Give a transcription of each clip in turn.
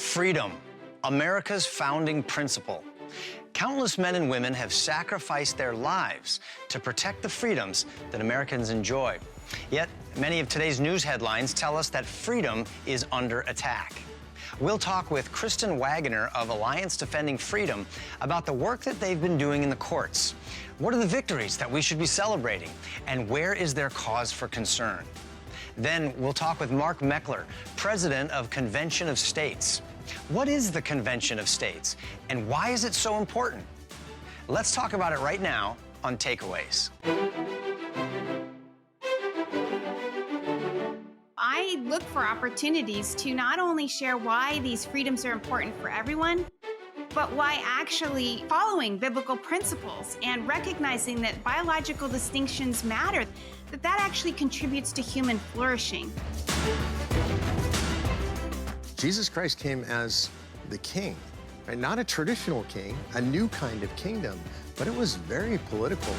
Freedom, America's founding principle. Countless men and women have sacrificed their lives to protect the freedoms that Americans enjoy. Yet, many of today's news headlines tell us that freedom is under attack. We'll talk with Kristen Waggoner of Alliance Defending Freedom about the work that they've been doing in the courts. What are the victories that we should be celebrating? And where is there cause for concern? Then we'll talk with Mark Meckler, president of Convention of States. What is the Convention of States, and why is it so important? Let's talk about it right now on Takeaways. I look for opportunities to not only share why these freedoms are important for everyone, but why actually following biblical principles and recognizing that biological distinctions matter, that actually contributes to human flourishing. Jesus Christ came as the king, right? Not a traditional king, a new kind of kingdom, but it was very political.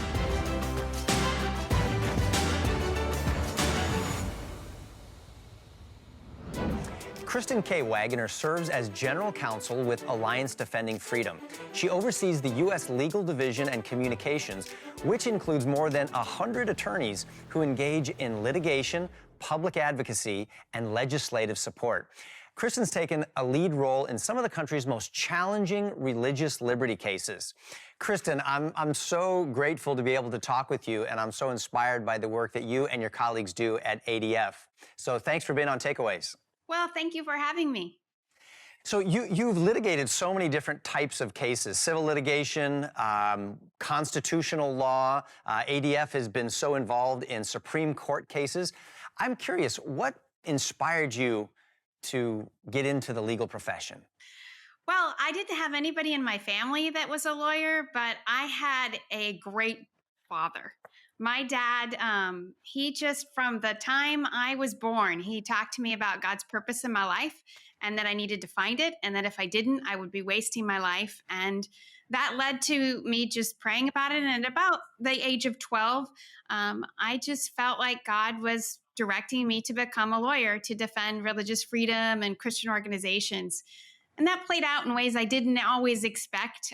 Kristen K. Waggoner serves as general counsel with Alliance Defending Freedom. She oversees the U.S. Legal Division and Communications, which includes more than 100 attorneys who engage in litigation, public advocacy, and legislative support. Kristen's taken a lead role in some of the country's most challenging religious liberty cases. Kristen, I'm so grateful to be able to talk with you, and I'm so inspired by the work that you and your colleagues do at ADF. So thanks for being on Takeaways. Well, thank you for having me. So you've litigated so many different types of cases: civil litigation, constitutional law. ADF has been so involved in Supreme Court cases. I'm curious, what inspired you to get into the legal profession? Well, I didn't have anybody in my family that was a lawyer, but I had a great father. My dad, he just, from the time I was born, he talked to me about God's purpose in my life and that I needed to find it, and that if I didn't, I would be wasting my life. And that led to me just praying about it. And at about the age of 12, I just felt like God was directing me to become a lawyer to defend religious freedom and Christian organizations. And that played out in ways I didn't always expect.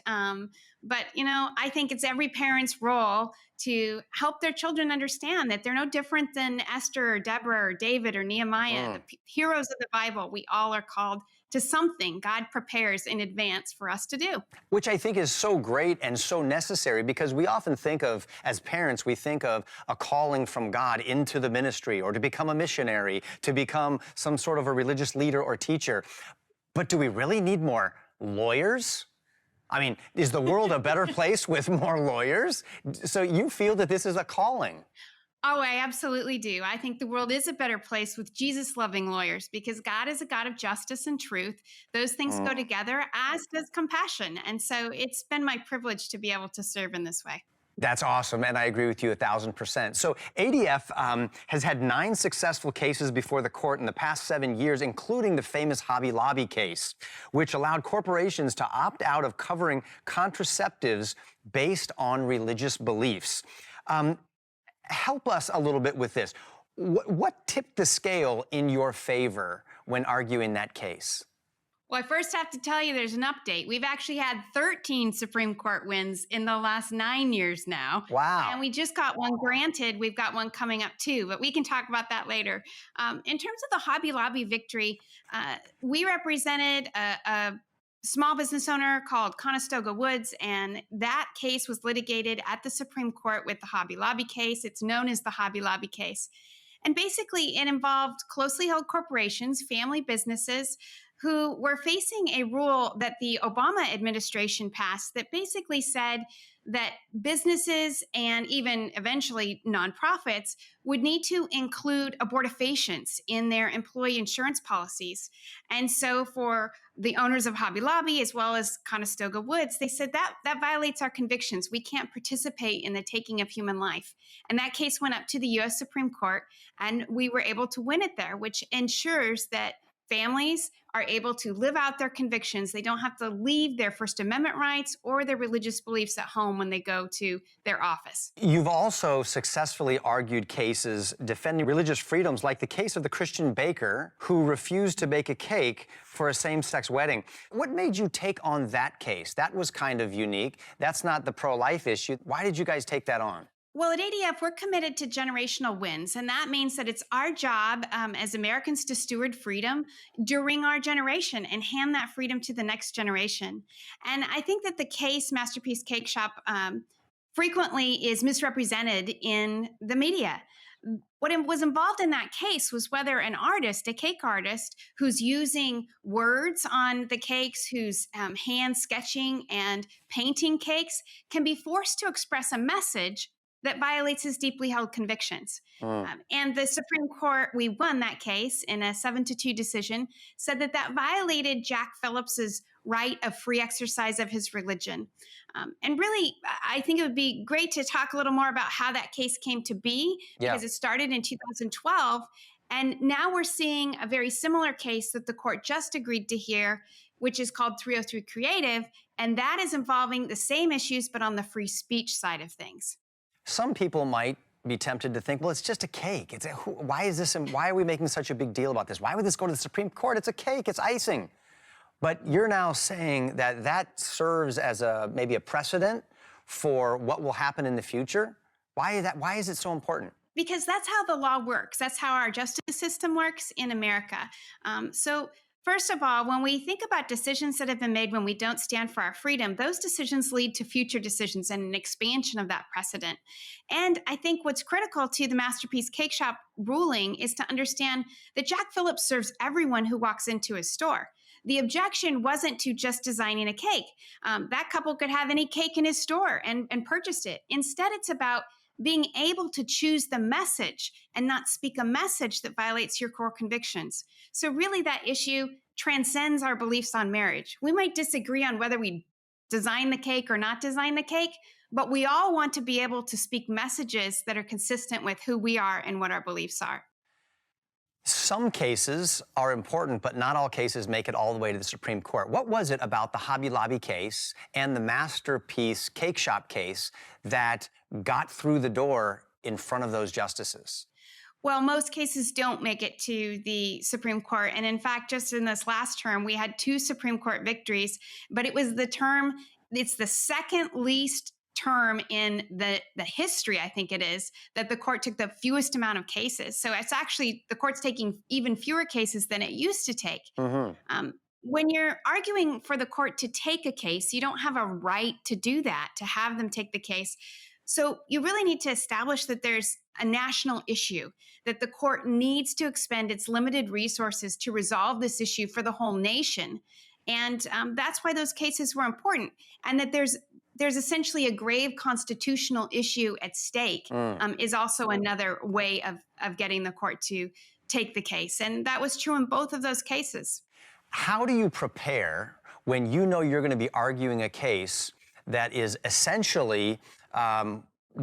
But, you know, I think it's every parent's role to help their children understand that they're no different than Esther or Deborah or David or Nehemiah, the heroes of the Bible. We all are called to something God prepares in advance for us to do. Which I think is so great and so necessary, because we often think of, as parents, we think of a calling from God into the ministry, or to become a missionary, to become some sort of a religious leader or teacher. But do we really need more lawyers? I mean, is the world a better place with more lawyers? So you feel that this is a calling? Oh, I absolutely do. I think the world is a better place with Jesus-loving lawyers, because God is a God of justice and truth. Those things go together, as does compassion. And so it's been my privilege to be able to serve in this way. That's awesome, and I agree with you 1,000%. So ADF has had 9 successful cases before the court in the past 7 years, including the famous Hobby Lobby case, which allowed corporations to opt out of covering contraceptives based on religious beliefs. Help us a little bit with this. What tipped the scale in your favor when arguing that case? Well, I first have to tell you there's an update. We've actually had 13 Supreme Court wins in the last 9 years now. Wow. And we just got one granted. We've got one coming up too, but we can talk about that later. In terms of the Hobby Lobby victory, we represented a small business owner called Conestoga Woods, and that case was litigated at the Supreme Court with the Hobby Lobby case. It's known as the Hobby Lobby case. And basically, it involved closely held corporations, family businesses, who were facing a rule that the Obama administration passed that basically said that businesses and even eventually nonprofits would need to include abortifacients in their employee insurance policies. And so for the owners of Hobby Lobby, as well as Conestoga Woods, they said that violates our convictions. We can't participate in the taking of human life. And that case went up to the U.S. Supreme Court, and we were able to win it there, which ensures that families are able to live out their convictions. They don't have to leave their First Amendment rights or their religious beliefs at home when they go to their office. You've also successfully argued cases defending religious freedoms, like the case of the Christian baker who refused to bake a cake for a same-sex wedding. What made you take on that case? That was kind of unique. That's not the pro-life issue. Why did you guys take that on? Well, at ADF, we're committed to generational wins, and that means that it's our job as Americans to steward freedom during our generation and hand that freedom to the next generation. And I think that the case, Masterpiece Cakeshop, frequently is misrepresented in the media. What was involved in that case was whether an artist, a cake artist, who's using words on the cakes, who's hand sketching and painting cakes, can be forced to express a message that violates his deeply held convictions. And the Supreme Court, we won that case in a 7-2 decision, said that that violated Jack Phillips's right of free exercise of his religion. And really, I think it would be great to talk a little more about how that case came to be, because it started in 2012. And now we're seeing a very similar case that the court just agreed to hear, which is called 303 Creative. And that is involving the same issues, but on the free speech side of things. Some people might be tempted to think, well, it's just a cake. Why is this? Why are we making such a big deal about this? Why would this go to the Supreme Court? It's a cake. It's icing. But you're now saying that that serves as maybe a precedent for what will happen in the future. Why is that? Why is it so important? Because that's how the law works. That's how our justice system works in America. So first of all, when we think about decisions that have been made when we don't stand for our freedom, those decisions lead to future decisions and an expansion of that precedent. And I think what's critical to the Masterpiece Cakeshop ruling is to understand that Jack Phillips serves everyone who walks into his store. The objection wasn't to just designing a cake. That couple could have any cake in his store and purchase it. Instead, it's about being able to choose the message and not speak a message that violates your core convictions. So really that issue transcends our beliefs on marriage. We might disagree on whether we design the cake or not design the cake, but we all want to be able to speak messages that are consistent with who we are and what our beliefs are. Some cases are important, but not all cases make it all the way to the Supreme Court. What was it about the Hobby Lobby case and the Masterpiece Cakeshop case that got through the door in front of those justices? Well, most cases don't make it to the Supreme Court. And in fact, just in this last term, we had 2 Supreme Court victories, but it was it's the second least term in the history, I think it is, that the court took the fewest amount of cases. So it's actually, the court's taking even fewer cases than it used to take. When you're arguing for the court to take a case, you don't have a right to do that, to have them take the case. So you really need to establish that there's a national issue, that the court needs to expend its limited resources to resolve this issue for the whole nation. And that's why those cases were important. And that there's essentially a grave constitutional issue at stake is also another way of getting the court to take the case. And that was true in both of those cases. How do you prepare when you know you're going to be arguing a case that is essentially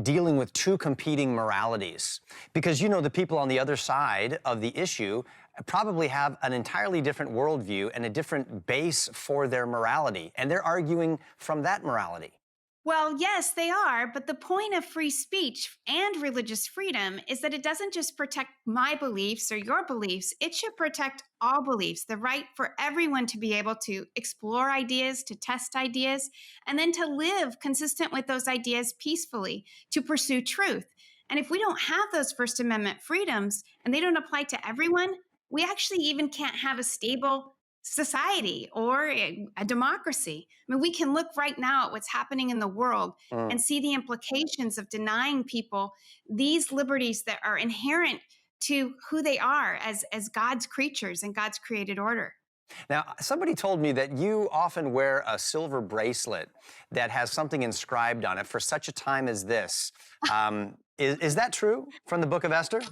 dealing with 2 competing moralities? Because you know the people on the other side of the issue probably have an entirely different worldview and a different base for their morality, and they're arguing from that morality. Well, yes, they are. But the point of free speech and religious freedom is that it doesn't just protect my beliefs or your beliefs. It should protect all beliefs, the right for everyone to be able to explore ideas, to test ideas, and then to live consistent with those ideas peacefully, to pursue truth. And if we don't have those First Amendment freedoms and they don't apply to everyone, we actually even can't have a stable society or a democracy. I mean, we can look right now at what's happening in the world and see the implications of denying people these liberties that are inherent to who they are as God's creatures and God's created order. Now, somebody told me that you often wear a silver bracelet that has something inscribed on it for such a time as this. Is that true from the Book of Esther?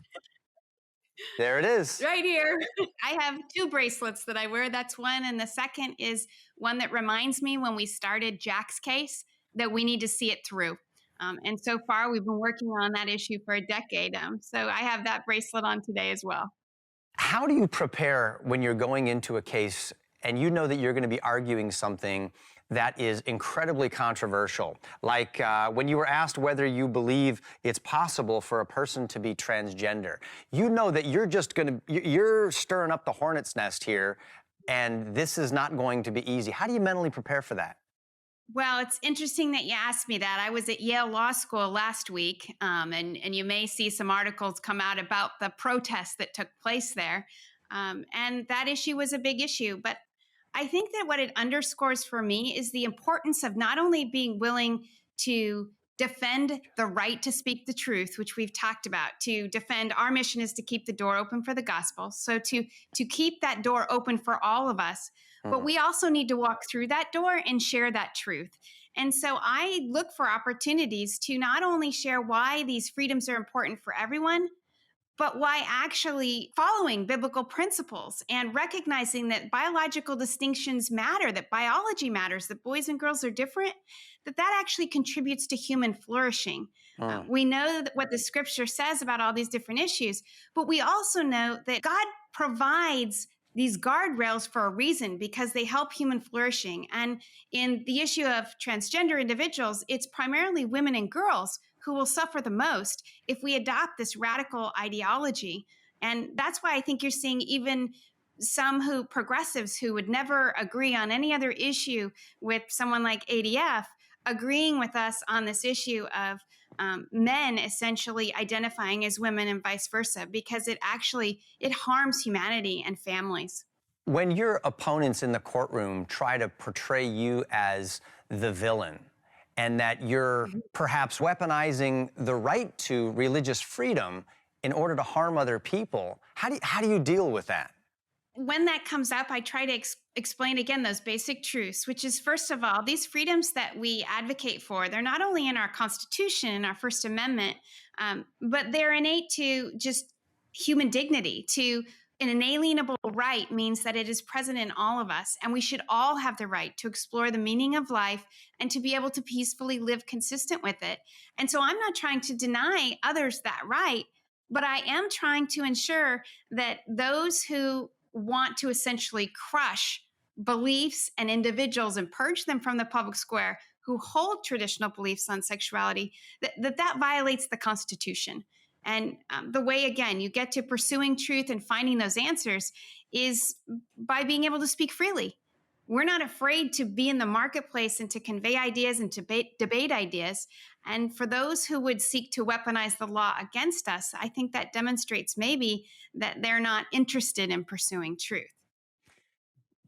There it is. Right here. I have 2 bracelets that I wear. That's one. And the second is one that reminds me when we started Jack's case that we need to see it through. And so far, we've been working on that issue for a decade. So I have that bracelet on today as well. How do you prepare when you're going into a case and you know that you're going to be arguing something that is incredibly controversial? Like when you were asked whether you believe it's possible for a person to be transgender, you know that you're stirring up the hornet's nest here, and this is not going to be easy. How do you mentally prepare for that? Well, it's interesting that you asked me that. I was at Yale Law School last week, and you may see some articles come out about the protests that took place there. And that issue was a big issue. But I think that what it underscores for me is the importance of not only being willing to defend the right to speak the truth, which we've talked about, to defend our mission is to keep the door open for the gospel. So to keep that door open for all of us, but we also need to walk through that door and share that truth. And so I look for opportunities to not only share why these freedoms are important for everyone, but why actually following biblical principles and recognizing that biological distinctions matter, that biology matters, that boys and girls are different, that actually contributes to human flourishing. We know that what the scripture says about all these different issues, but we also know that God provides these guardrails for a reason, because they help human flourishing. And in the issue of transgender individuals, it's primarily women and girls who will suffer the most if we adopt this radical ideology. And that's why I think you're seeing even some progressives who would never agree on any other issue with someone like ADF agreeing with us on this issue of men essentially identifying as women and vice versa, because it harms humanity and families. When your opponents in the courtroom try to portray you as the villain, and that you're perhaps weaponizing the right to religious freedom in order to harm other people, how do you deal with that? When that comes up, I try to explain again those basic truths, which is, first of all, these freedoms that we advocate for, they're not only in our Constitution and our First Amendment, but they're innate to just human dignity. An inalienable right means that it is present in all of us, and we should all have the right to explore the meaning of life and to be able to peacefully live consistent with it. And so I'm not trying to deny others that right, but I am trying to ensure that those who want to essentially crush beliefs and individuals and purge them from the public square who hold traditional beliefs on sexuality, that violates the Constitution. And the way, again, you get to pursuing truth and finding those answers is by being able to speak freely. We're not afraid to be in the marketplace and to convey ideas and to debate ideas. And for those who would seek to weaponize the law against us, I think that demonstrates maybe that they're not interested in pursuing truth.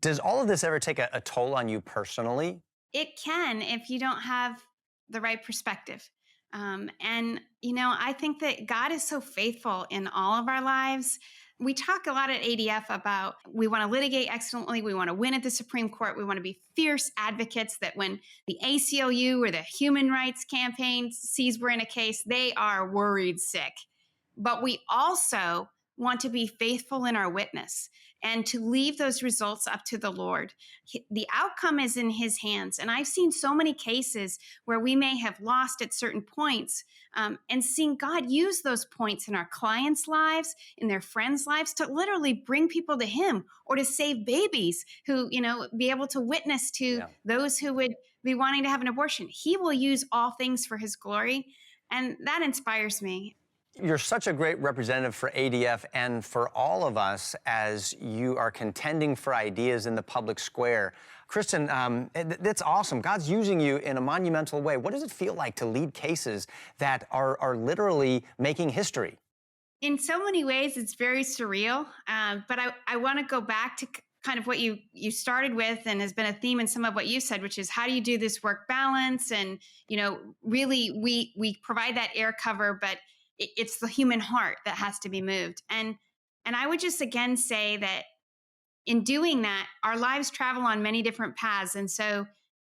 Does all of this ever take a toll on you personally? It can, if you don't have the right perspective. I think that God is so faithful in all of our lives. We talk a lot at ADF about we want to litigate excellently. We want to win at the Supreme Court. We want to be fierce advocates that when the ACLU or the Human Rights Campaign sees we're in a case, they are worried sick. But we also want to be faithful in our witness and to leave those results up to the Lord. The outcome is in his hands. And I've seen so many cases where we may have lost at certain points, and seeing God use those points in our clients' lives, in their friends' lives, to literally bring people to him or to save babies who, be able to witness to those who would be wanting to have an abortion. He will use all things for his glory. And that inspires me. You're such a great representative for ADF and for all of us as you are contending for ideas in the public square. Kristen, that's awesome. God's using you in a monumental way. What does it feel like to lead cases that are literally making history? In so many ways, it's very surreal. But I want to go back to kind of what you started with and has been a theme in some of what you said, which is how do you do this work balance? And, really we provide that air cover, but it's the human heart that has to be moved. And I would just again say that in doing that, our lives travel on many different paths. And so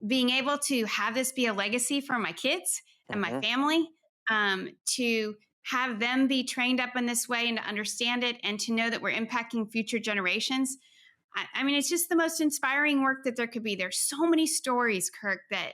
being able to have this be a legacy for my kids and my family, to have them be trained up in this way and to understand it and to know that we're impacting future generations. I mean, it's just the most inspiring work that there could be. There's so many stories, Kirk, that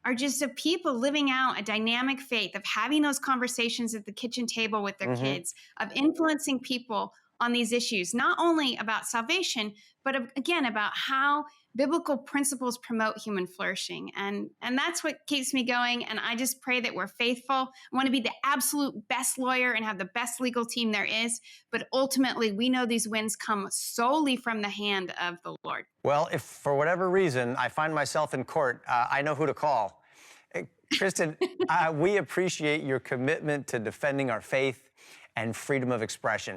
are just of people living out a dynamic faith, of having those conversations at the kitchen table with their kids, of influencing people on these issues, not only about salvation, but again, about how biblical principles promote human flourishing. And that's what keeps me going. And I just pray that we're faithful. I want to be the absolute best lawyer and have the best legal team there is. But ultimately, we know these wins come solely from the hand of the Lord. Well, if for whatever reason I find myself in court, I know who to call. Kristen, we appreciate your commitment to defending our faith and freedom of expression.